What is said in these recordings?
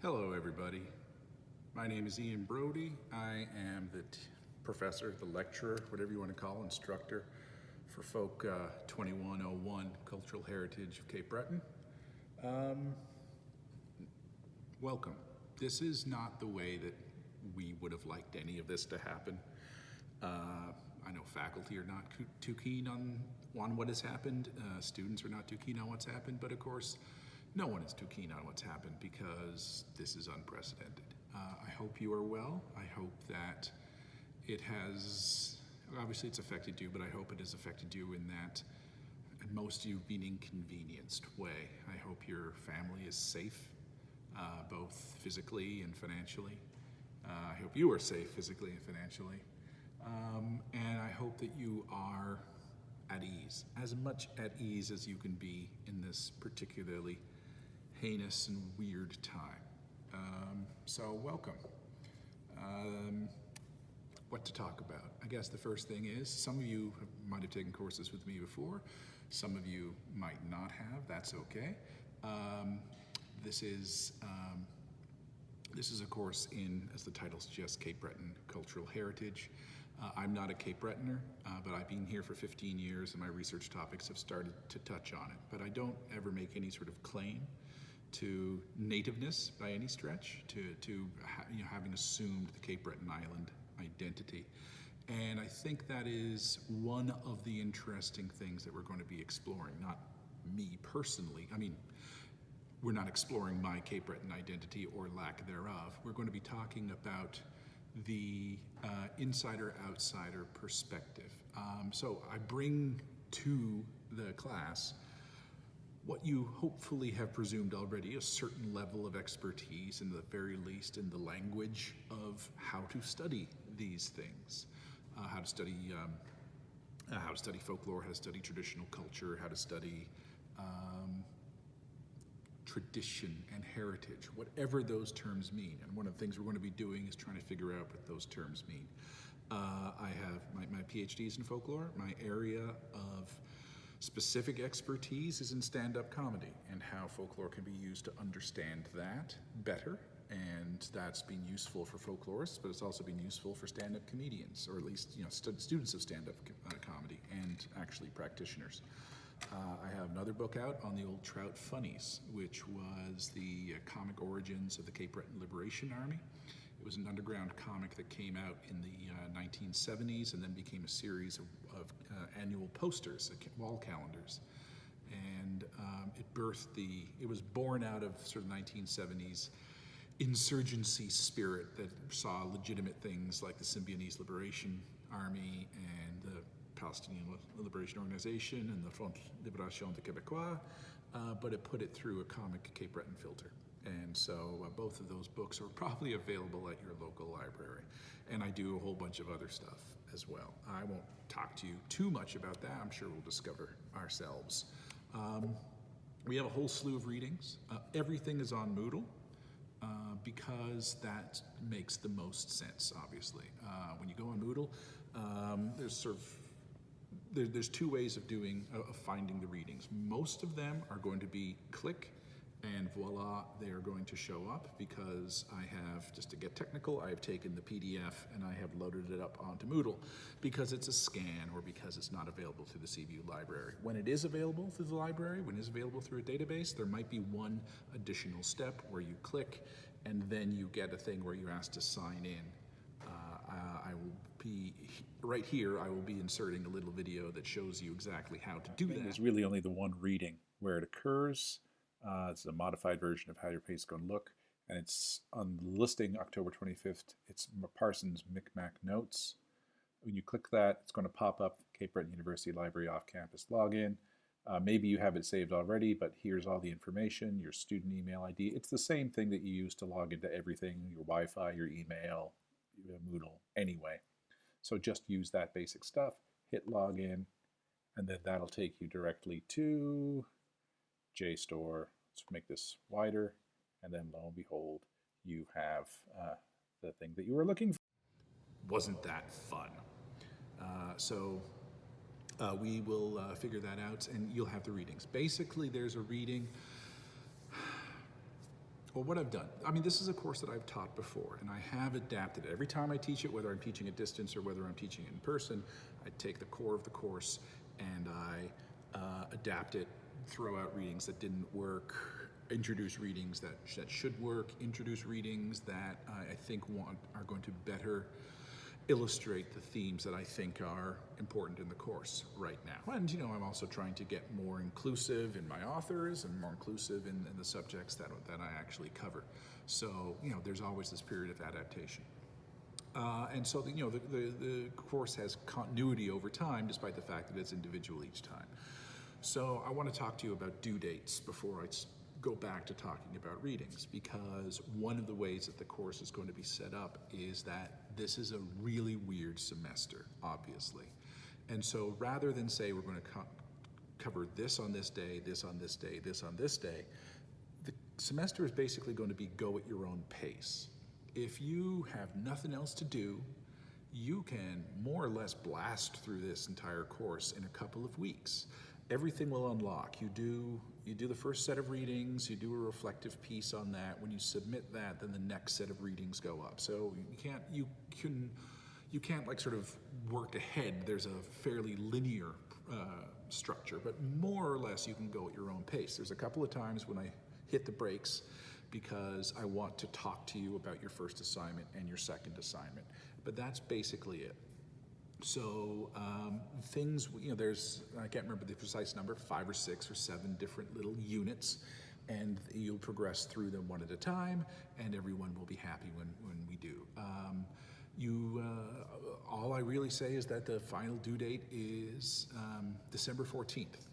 Hello, everybody. My name is Ian Brody. I am the professor, the lecturer, whatever you want to call, instructor for Folk 2101 Cultural Heritage of Cape Breton. Welcome. This is not the way that we would have liked any of this to happen. I know faculty are not too keen on what has happened. Students are not too keen on what's happened, but of course, no one is too keen on what's happened because this is unprecedented. I hope you are well. I hope that it has, obviously it's affected you, but I hope it has affected you in that most of you being inconvenienced way. I hope your family is safe, both physically and financially. I hope you are safe physically and financially. And I hope that you are at ease, as much at ease as you can be in this particularly heinous and weird time. So welcome. What to talk about? I guess the first thing is, some of you might have taken courses with me before, some of you might not have, that's okay. This is a course in, as the title suggests, Cape Breton Cultural Heritage. I'm not a Cape Bretoner, but I've been here for 15 years and my research topics have started to touch on it. But I don't ever make any sort of claim to nativeness by any stretch, to having assumed the Cape Breton Island identity. And I think that is one of the interesting things that we're going to be exploring, not me personally. I mean, we're not exploring my Cape Breton identity or lack thereof. We're going to be talking about the insider-outsider perspective. So I bring to the class what you hopefully have presumed already, a certain level of expertise, in the very least in the language of how to study these things, how to study folklore, how to study traditional culture, how to study tradition and heritage, whatever those terms mean. And one of the things we're going to be doing is trying to figure out what those terms mean. I have my PhDs in folklore. My area of specific expertise is in stand-up comedy and how folklore can be used to understand that better. And that's been useful for folklorists, but it's also been useful for stand-up comedians, or at least students of stand-up comedy and actually practitioners. I have another book out on the old Trout Funnies, which was the comic origins of the Cape Breton Liberation Army. It was an underground comic that came out in the 1970s and then became a series of annual posters, wall calendars. And it was born out of sort of 1970s insurgency spirit that saw legitimate things like the Symbionese Liberation Army and the Palestinian Liberation Organization and the Front Libération des Québécois, but it put it through a comic Cape Breton filter. And so both of those books are probably available at your local library. And I do a whole bunch of other stuff as well. I won't talk to you too much about that. I'm sure we'll discover ourselves. We have a whole slew of readings. Everything is on Moodle because that makes the most sense, obviously. When you go on Moodle, there's two ways of finding the readings. Most of them are going to be click and voila, they are going to show up because I have, just to get technical, I have taken the PDF and I have loaded it up onto Moodle because it's a scan or because it's not available through the CVU library. When it is available through the library, when it is available through a database, there might be one additional step where you click and then you get a thing where you're asked to sign in. I will be, right here, I will be inserting a little video that shows you exactly how to do that. There's really only the one reading where it occurs. It's a modified version of how your face is going to look, and it's on the listing October 25th. It's Parsons Micmac Notes. When you click that, it's going to pop up Cape Breton University Library off-campus login. Maybe you have it saved already, but here's all the information, your student email ID. It's the same thing that you use to log into everything, your Wi-Fi, your email, your Moodle, anyway. So just use that basic stuff, hit login, and then that'll take you directly to JSTOR. Let's make this wider, and then lo and behold, you have the thing that you were looking for. Wasn't that fun? We will figure that out, and you'll have the readings. Basically, there's a reading Well, what I've done, I mean, this is a course that I've taught before, and I have adapted it. Every time I teach it, whether I'm teaching at distance or whether I'm teaching it in person, I take the core of the course and I adapt it, throw out readings that didn't work, introduce readings that should work, introduce readings that I think are going to better illustrate the themes that I think are important in the course right now. And, you know, I'm also trying to get more inclusive in my authors and more inclusive in the subjects that I actually cover. So, you know, there's always this period of adaptation. And so, you know, the course has continuity over time, despite the fact that it's individual each time. So I want to talk to you about due dates before I go back to talking about readings, because one of the ways that the course is going to be set up is that this is a really weird semester, obviously. And so rather than say we're going to cover this on this day, this on this day, this on this day, the semester is basically going to be go at your own pace. If you have nothing else to do, you can more or less blast through this entire course in a couple of weeks. Everything will unlock. You do the first set of readings, you do a reflective piece on that. When you submit that, then the next set of readings go up. So you can't like sort of work ahead. There's a fairly linear structure, but more or less you can go at your own pace. There's a couple of times when I hit the brakes because I want to talk to you about your first assignment and your second assignment, but that's basically it. So things, you know, there's, I can't remember the precise number, 5 or 6 or 7 different little units, and you'll progress through them one at a time, and everyone will be happy when we do. All I really say is that the final due date is December 14th.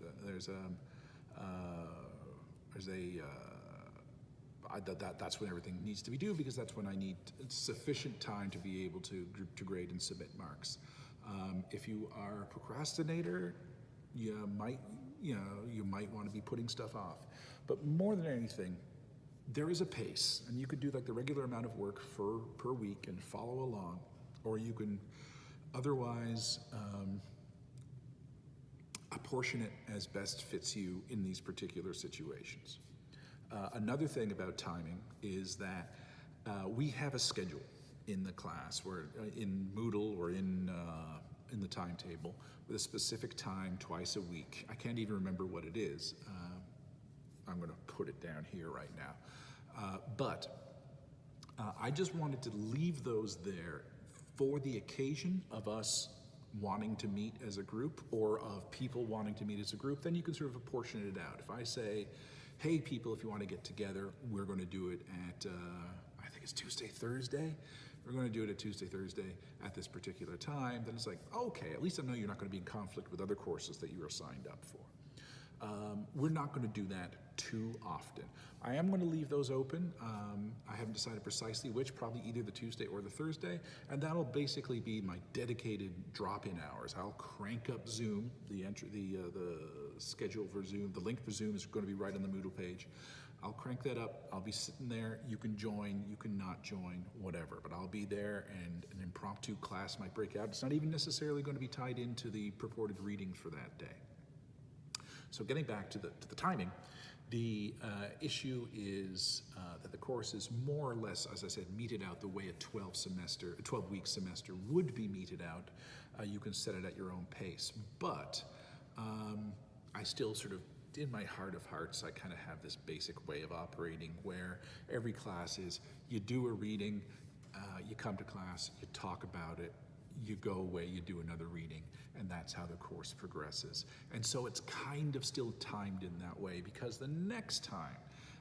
That's when everything needs to be due, because that's when I need sufficient time to be able to grade and submit marks. If you are a procrastinator, you might want to be putting stuff off. But more than anything, there is a pace, and you could do like the regular amount of work per week and follow along, or you can otherwise apportion it as best fits you in these particular situations. Another thing about timing is that we have a schedule in the class, where in Moodle or in the timetable, with a specific time twice a week. I can't even remember what it is. I'm going to put it down here right now. But I just wanted to leave those there for the occasion of us wanting to meet as a group, or of people wanting to meet as a group. Then you can sort of apportion it out. If I say, hey people, if you want to get together, we're going to do it at, I think it's Tuesday, Thursday. We're going to do it at Tuesday, Thursday at this particular time. Then it's like, okay, at least I know you're not going to be in conflict with other courses that you are signed up for. We're not going to do that too often. I am going to leave those open. I haven't decided precisely which, probably either the Tuesday or the Thursday, and that'll basically be my dedicated drop-in hours. I'll crank up Zoom, the schedule for Zoom, the link for Zoom is going to be right on the Moodle page. I'll crank that up. I'll be sitting there. You can join, you can not join, whatever. But I'll be there, and an impromptu class might break out. It's not even necessarily going to be tied into the purported reading for that day. So getting back to the timing, the issue is that the course is more or less, as I said, meted out the way a 12-week semester would be meted out. You can set it at your own pace. But I still sort of, in my heart of hearts, I kind of have this basic way of operating where every class is, you do a reading, you come to class, you talk about it, you go away, you do another reading, and that's how the course progresses. And so it's kind of still timed in that way, because the next time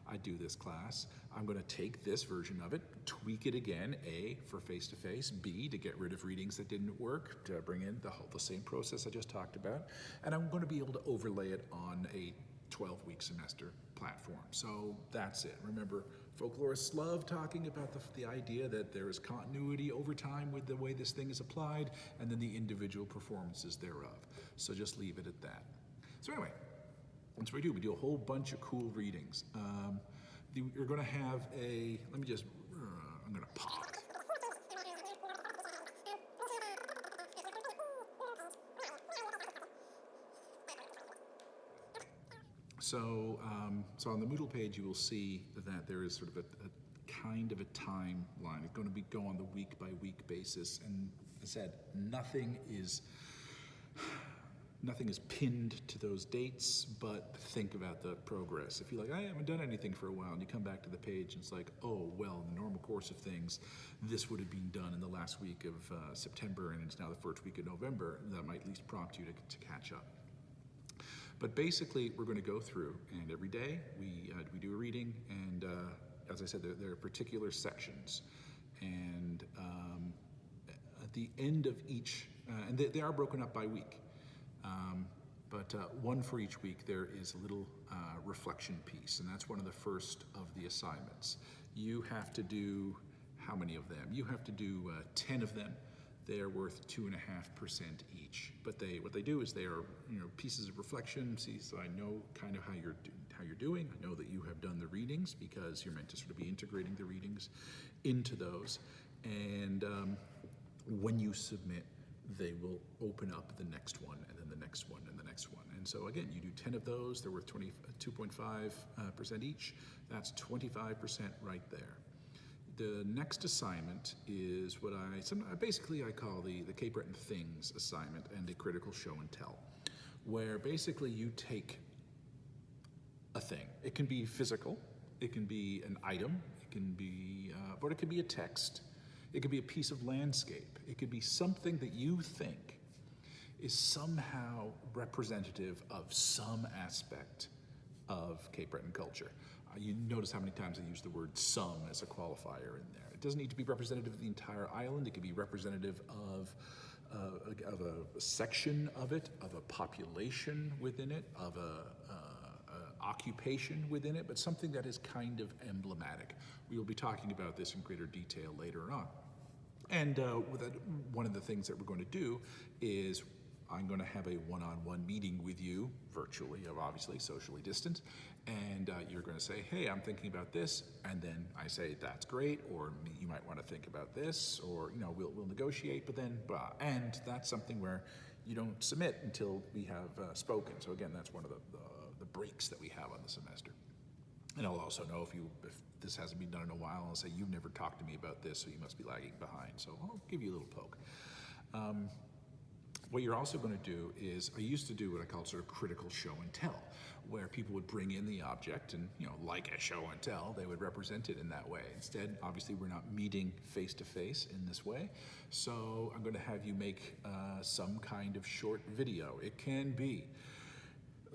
I do this class, I'm going to take this version of it, tweak it again, A, for face-to-face, B, to get rid of readings that didn't work, to bring in the same process I just talked about, and I'm going to be able to overlay it on a 12-week semester platform. So that's it. Remember, folklorists love talking about the idea that there is continuity over time with the way this thing is applied, and then the individual performances thereof. So just leave it at that. So anyway, that's what we do. We do a whole bunch of cool readings. You're going to have a, I'm going to pause. So on the Moodle page, you will see that there is sort of a kind of a timeline. It's going to go on the week-by-week basis, and as I said, nothing is pinned to those dates, but think about the progress. If you're like, I haven't done anything for a while, and you come back to the page, and it's like, oh, well, in the normal course of things, this would have been done in the last week of September, and it's now the first week of November, that might at least prompt you to catch up. But basically, we're going to go through, and every day we do a reading, and as I said, there are particular sections, and at the end of each, and they are broken up by week, but one for each week, there is a little reflection piece, and that's one of the first of the assignments. You have to do, how many of them? You have to do 10 of them. They're worth 2.5% each. But what they do is they are pieces of reflection. See, so I know kind of how you're doing. I know that you have done the readings because you're meant to sort of be integrating the readings into those. And when you submit, they will open up the next one, and then the next one, and the next one. And so again, you do 10 of those. They're worth 2.5% each. That's 25% right there. The next assignment is what I call the Cape Breton Things assignment and a critical show and tell, where basically you take a thing. It can be physical, it can be an item, it can be, but it could be a text, it could be a piece of landscape, it could be something that you think is somehow representative of some aspect of Cape Breton culture. You notice how many times I use the word some as a qualifier in there. It doesn't need to be representative of the entire island. It can be representative of a section of it, of a population within it, of a occupation within it, but something that is kind of emblematic. We will be talking about this in greater detail later on. And one of the things that we're going to do is I'm going to have a one-on-one meeting with you, virtually, obviously, socially distant, and you're going to say, hey, I'm thinking about this, and then I say, that's great, or you might want to think about this, or, we'll negotiate, but then, blah. And that's something where you don't submit until we have spoken. So again, that's one of the breaks that we have on the semester. And I'll also know if this hasn't been done in a while, I'll say, you've never talked to me about this, so you must be lagging behind. So I'll give you a little poke. What you're also going to do is, I used to do what I call sort of critical show and tell, where people would bring in the object and, like a show and tell, they would represent it in that way. Instead, obviously, we're not meeting face to face in this way. So I'm going to have you make some kind of short video. It can be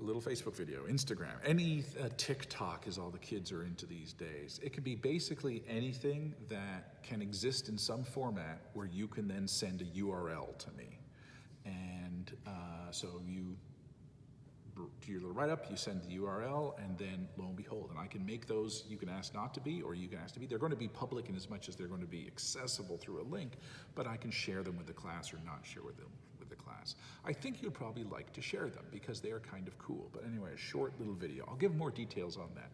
a little Facebook video, Instagram, any TikTok is all the kids are into these days. It can be basically anything that can exist in some format where you can then send a URL to me. And so you do your little write-up, you send the URL, and then lo and behold, and I can make those, you can ask not to be, or you can ask to be. They're going to be public in as much as they're going to be accessible through a link, but I can share them with the class or not share with them with the class. I think you'd probably like to share them because they are kind of cool. But anyway, a short little video. I'll give more details on that.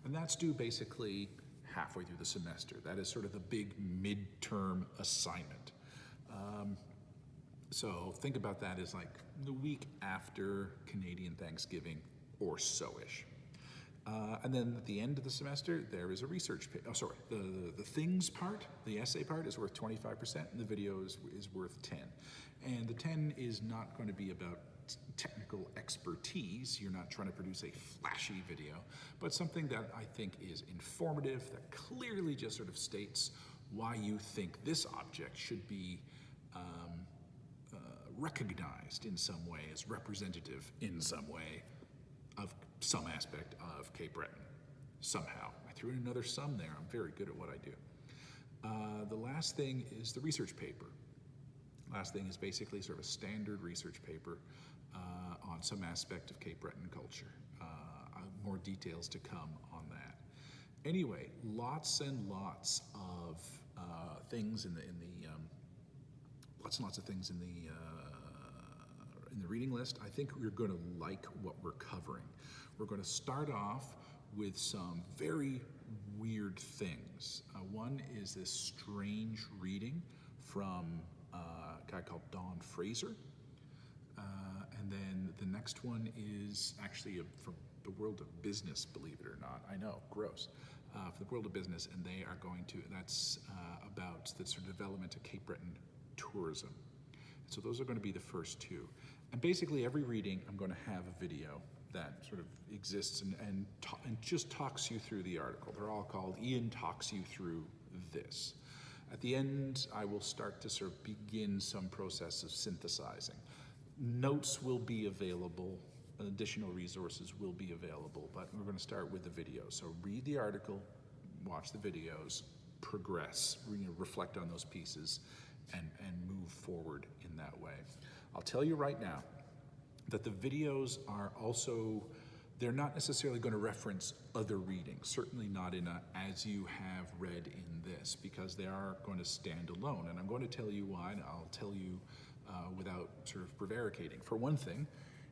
And that's due basically halfway through the semester. That is sort of the big midterm assignment. So think about that as like the week after Canadian Thanksgiving or so-ish. And then at the end of the semester, there is a research page. Oh, sorry, the things part, the essay part is worth 25%, and the video is worth 10. And the 10 is not going to be about technical expertise. You're not trying to produce a flashy video, but something that I think is informative, that clearly just sort of states why you think this object should be recognized in some way as representative in some way of some aspect of Cape Breton. Somehow. I threw in another sum there. I'm very good at what I do. The last thing is the research paper. Last thing is basically sort of a standard research paper on some aspect of Cape Breton culture. More details to come on that. Anyway, lots and lots of things in the reading list. I think you're going to like what we're covering. We're going to start off with some very weird things. One is this strange reading from a guy called Don Fraser. And then the next one is actually from the world of business, believe it or not. I know, gross. For the world of business, and they are going to, that's about the sort of development of Cape Breton tourism. So those are going to be the first two. And basically every reading I'm going to have a video that sort of exists and just talks you through the article. They're all called Ian Talks You Through This. At the end, I will start to sort of begin some process of synthesizing. Notes will be available, additional resources will be available, but we're going to start with the video. So read the article, watch the videos, progress, reflect on those pieces, and move forward in that way. I'll tell you right now that the videos are also, they're not necessarily going to reference other readings, certainly not in a as you have read in this, because they are going to stand alone. And I'm going to tell you why, and I'll tell you without sort of prevaricating. For one thing,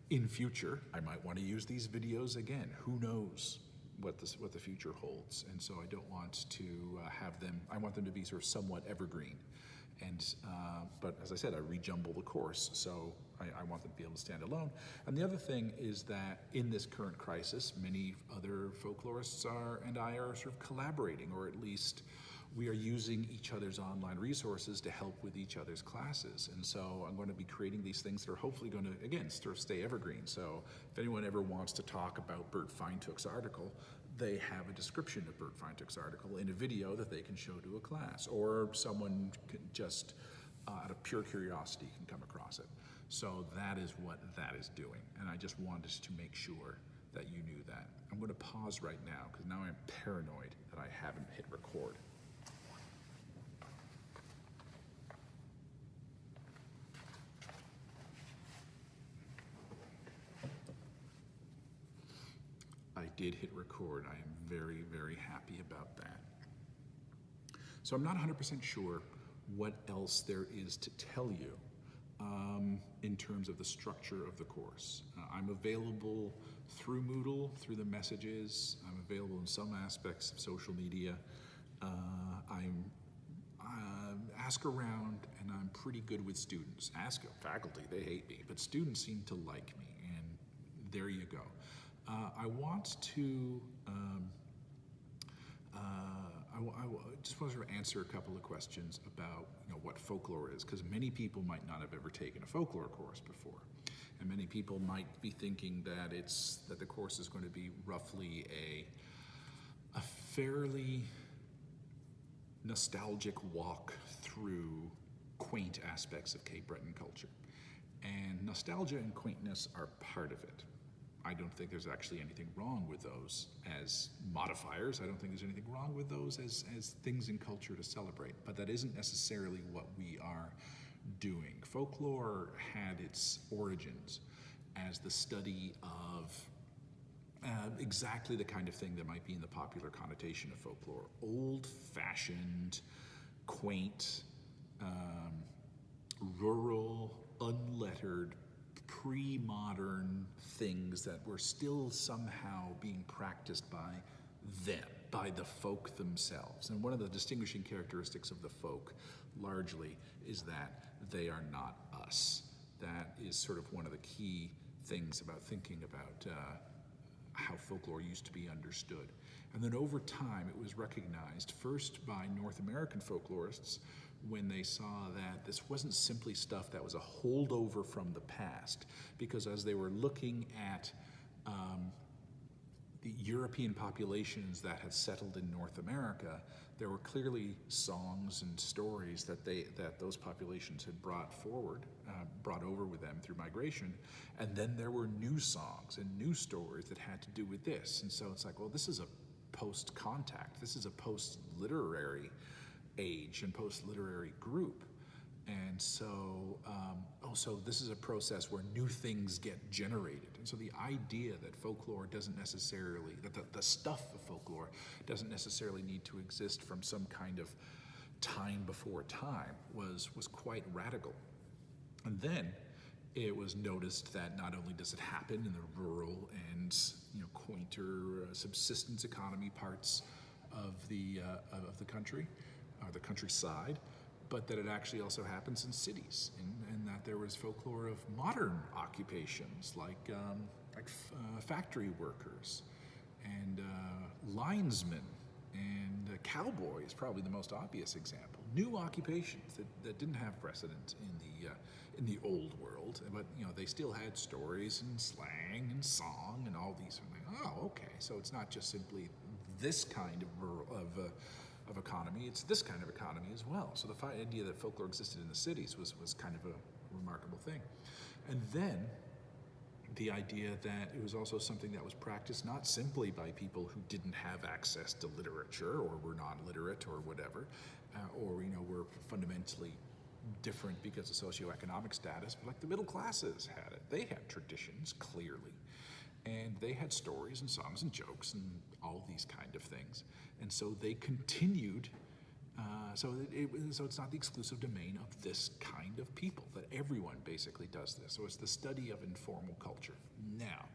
in future, I might want to use these videos again. Who knows what the future holds? And so I don't want to have them, I want them to be sort of somewhat evergreen. And but as I said, I rejumble the course, so I want them to be able to stand alone. And the other thing is that in this current crisis, many other folklorists and I are sort of collaborating, or at least we are using each other's online resources to help with each other's classes. And so I'm going to be creating these things that are hopefully going to, again, sort of stay evergreen. So if anyone ever wants to talk about Bert Feintuch's article, they have a description of Bert Feintuch's article in a video that they can show to a class, or someone can just, out of pure curiosity, can come across it. So that is what that is doing, and I just wanted to make sure that you knew that. I'm going to pause right now, because now I'm paranoid that I haven't hit record. I did hit record. I am very, very happy about that. So I'm not 100% sure what else there is to tell you in terms of the structure of the course. I'm available through Moodle, through the messages. I'm available in some aspects of social media. I'm ask around, and I'm pretty good with students. Ask faculty, they hate me, but students seem to like me, and there you go. I want to, I just want to sort of answer a couple of questions about what folklore is, because many people might not have ever taken a folklore course before, and many people might be thinking that that the course is going to be roughly a fairly nostalgic walk through quaint aspects of Cape Breton culture, and nostalgia and quaintness are part of it. I don't think there's actually anything wrong with those as modifiers. I don't think there's anything wrong with those as things in culture to celebrate, but that isn't necessarily what we are doing. Folklore had its origins as the study of exactly the kind of thing that might be in the popular connotation of folklore. Old-fashioned, quaint, rural, unlettered, pre-modern things that were still somehow being practiced by them, by the folk themselves. And one of the distinguishing characteristics of the folk, largely, is that they are not us. That is sort of one of the key things about thinking about how folklore used to be understood. And then over time, it was recognized first by North American folklorists when they saw that this wasn't simply stuff that was a holdover from the past, because as they were looking at the European populations that had settled in North America, there were clearly songs and stories that those populations had brought over with them through migration, and then there were new songs and new stories that had to do with this. And so it's like, well, this is a post-contact, this is a post-literary age and post-literary group. And so, so this is a process where new things get generated. And so the idea that folklore doesn't necessarily, that the stuff of folklore doesn't necessarily need to exist from some kind of time before time was quite radical. And then it was noticed that not only does it happen in the rural and quainter subsistence economy parts of the country, or the countryside, but that it actually also happens in cities, and that there was folklore of modern occupations, like like factory workers and linesmen and cowboy is probably the most obvious example. New occupations that didn't have precedent in the old world, but they still had stories and slang and song and all these. Oh, okay, so it's not just simply this kind of economy; it's this kind of economy as well. So the idea that folklore existed in the cities was kind of a remarkable thing, and then the idea that it was also something that was practiced not simply by people who didn't have access to literature or were non-literate or whatever, or were fundamentally different because of socioeconomic status, but like the middle classes had it. They had traditions, clearly, and they had stories and songs and jokes and all these kind of things. And so they continued, so it's not the exclusive domain of this kind of people, that everyone basically does this. So it's the study of informal culture. Now,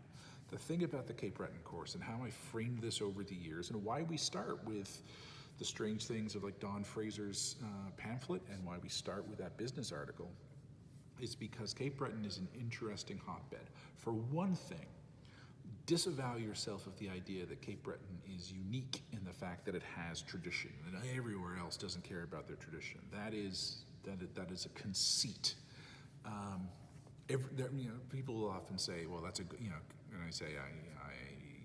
the thing about the Cape Breton course and how I framed this over the years and why we start with the strange things of like Don Fraser's pamphlet and why we start with that business article is because Cape Breton is an interesting hotbed. For one thing, disavow yourself of the idea that Cape Breton is unique in the fact that it has tradition and everywhere else doesn't care about their tradition. That is a conceit. People will often say, well, that's and I say, I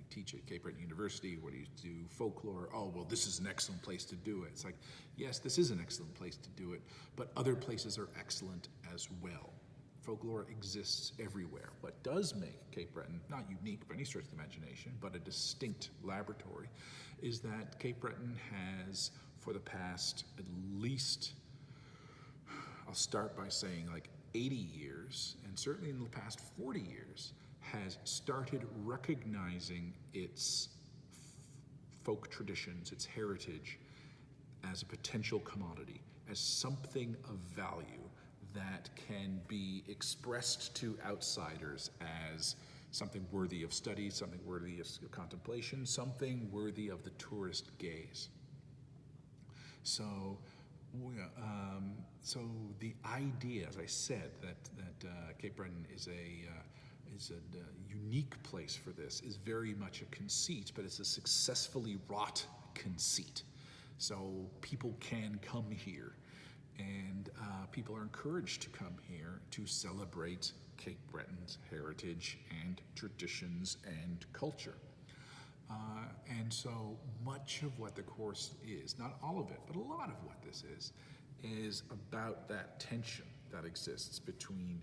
teach at Cape Breton University, what do you do? Folklore. Oh, well, this is an excellent place to do it. It's like, yes, this is an excellent place to do it, but other places are excellent as well. Folklore exists everywhere. What does make Cape Breton, not unique by any stretch of the imagination, but a distinct laboratory, is that Cape Breton has, for the past at least, I'll start by saying like 80 years, and certainly in the past 40 years, has started recognizing its folk traditions, its heritage, as a potential commodity, as something of value that can be expressed to outsiders as something worthy of study, something worthy of contemplation, something worthy of the tourist gaze. So the idea, as I said, that Cape Breton is a unique place for this is very much a conceit, but it's a successfully wrought conceit. So people can come here, and people are encouraged to come here to celebrate Cape Breton's heritage and traditions and culture. And so much of what the course is, not all of it, but a lot of what this is about that tension that exists between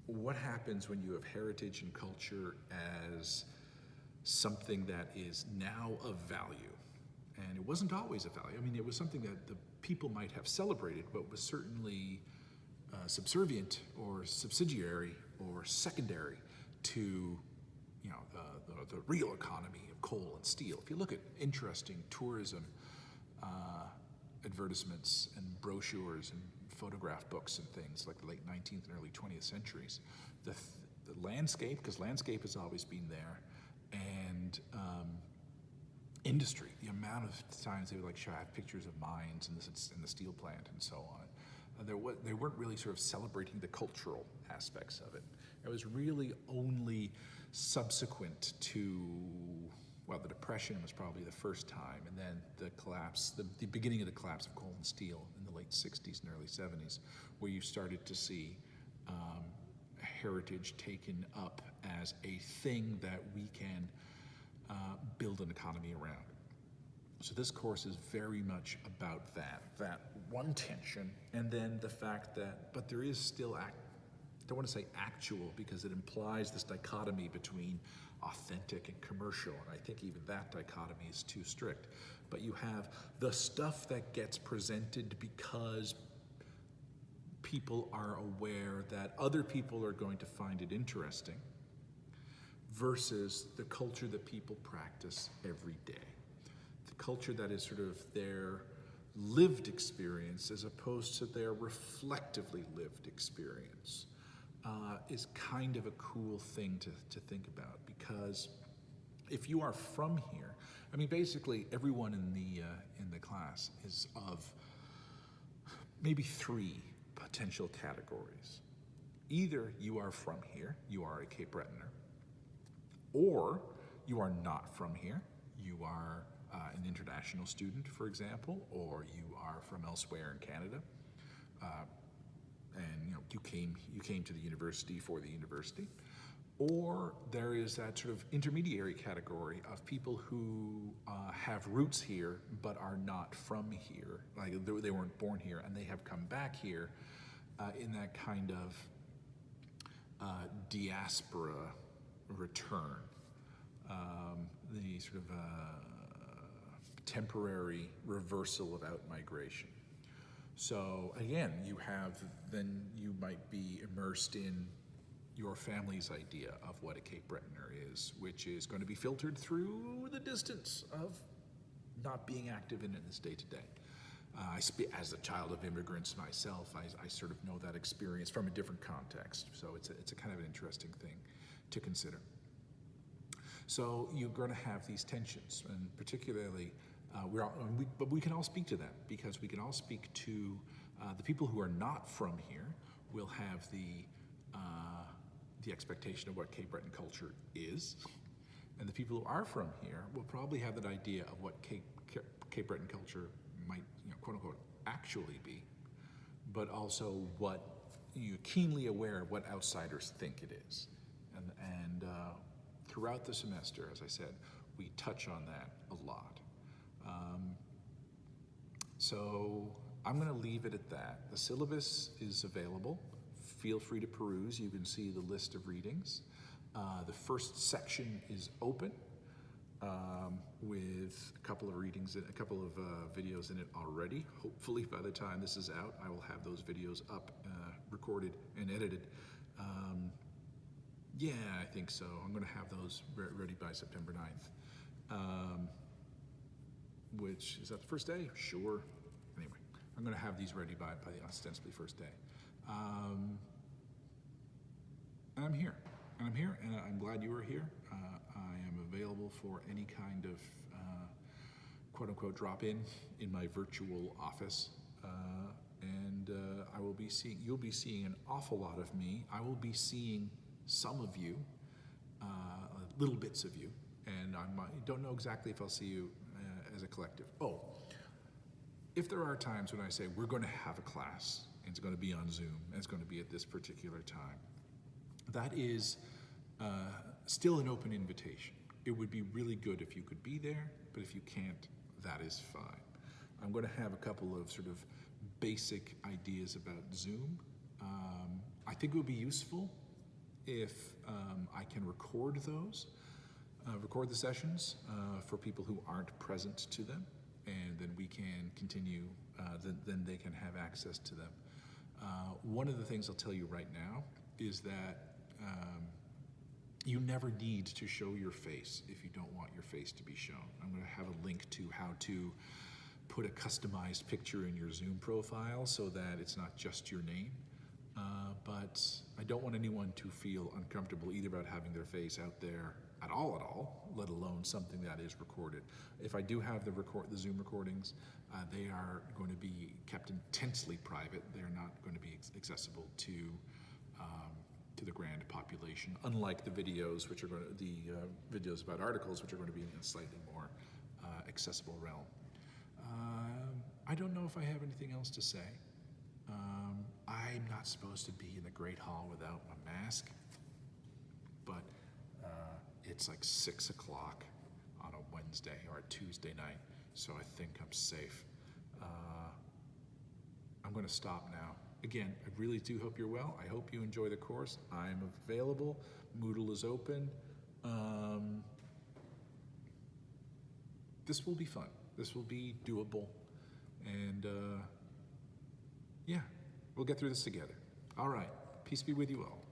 what happens when you have heritage and culture as something that is now of value. And it wasn't always of value. I mean, it was something that the people might have celebrated, but was certainly subservient or subsidiary or secondary to the real economy of coal and steel. If you look at interesting tourism advertisements and brochures and photograph books and things like the late 19th and early 20th centuries, the landscape, because landscape has always been there, and industry, the amount of times they would have pictures of mines and the steel plant and so on. They weren't really sort of celebrating the cultural aspects of it. It was really only subsequent to, well, the Depression was probably the first time, and then the collapse, the beginning of the collapse of coal and steel in the late 60s and early 70s, where you started to see heritage taken up as a thing that we can build an economy around. So this course is very much about that one tension, and then the fact that, but there is still, I don't want to say actual because it implies this dichotomy between authentic and commercial, and I think even that dichotomy is too strict. But you have the stuff that gets presented because people are aware that other people are going to find it interesting, versus the culture that people practice every day. The culture that is sort of their lived experience as opposed to their reflectively lived experience is kind of a cool thing to think about, because if you are from here, I mean, basically everyone in the class is of maybe three potential categories. Either you are from here, you are a Cape Bretoner, Or you are not from here. You are an international student, for example, or you are from elsewhere in Canada, and you came to the university for the university. Or there is that sort of intermediary category of people who have roots here but are not from here, like they weren't born here and they have come back here in that kind of diaspora return, the sort of temporary reversal of out-migration. So again, then you might be immersed in your family's idea of what a Cape Bretoner is, which is going to be filtered through the distance of not being active in it this day to day. As a child of immigrants myself, I sort of know that experience from a different context. So it's a kind of an interesting thing to consider. So you're going to have these tensions, and particularly, but we can all speak to that, because we can all speak to the people who are not from here will have the expectation of what Cape Breton culture is, and the people who are from here will probably have that idea of what Cape Breton culture might, quote unquote, actually be, but also what you're keenly aware of what outsiders think it is. And throughout the semester, as I said, we touch on that a lot. So I'm going to leave it at that. The syllabus is available. Feel free to peruse. You can see the list of readings. The first section is open with a couple of readings, a couple of videos in it already. Hopefully by the time this is out, I will have those videos up, recorded and edited. Yeah, I think so. I'm going to have those ready by September 9th. Which, is that the first day? Sure. Anyway, I'm going to have these ready by the ostensibly first day. And I'm here. And I'm glad you are here. I am available for any kind of quote-unquote drop-in my virtual office. And I will be you'll be seeing an awful lot of me. I will be seeing some of you, little bits of you, and I don't know exactly if I'll see you as a collective. Oh, if there are times when I say we're going to have a class, and it's going to be on Zoom, and it's going to be at this particular time, that is still an open invitation. It would be really good if you could be there, but if you can't, that is fine. I'm going to have a couple of sort of basic ideas about Zoom. I think it would be useful if I can record those, record the sessions for people who aren't present to them, and then we can continue, then they can have access to them. One of the things I'll tell you right now is that you never need to show your face if you don't want your face to be shown. I'm going to have a link to how to put a customized picture in your Zoom profile so that it's not just your name. But I don't want anyone to feel uncomfortable either about having their face out there at all, let alone something that is recorded. If I do have the Zoom recordings, they are going to be kept intensely private. They're not going to be accessible to the grand population, unlike the videos, which are going to, the videos about articles, which are going to be in a slightly more accessible realm. I don't know if I have anything else to say. I'm not supposed to be in the Great Hall without my mask, but it's like 6 o'clock on a Wednesday or a Tuesday night, so I think I'm safe. I'm going to stop now. Again, I really do hope you're well. I hope you enjoy the course. I'm available. Moodle is open. This will be fun. This will be doable. And yeah, we'll get through this together. All right. Peace be with you all.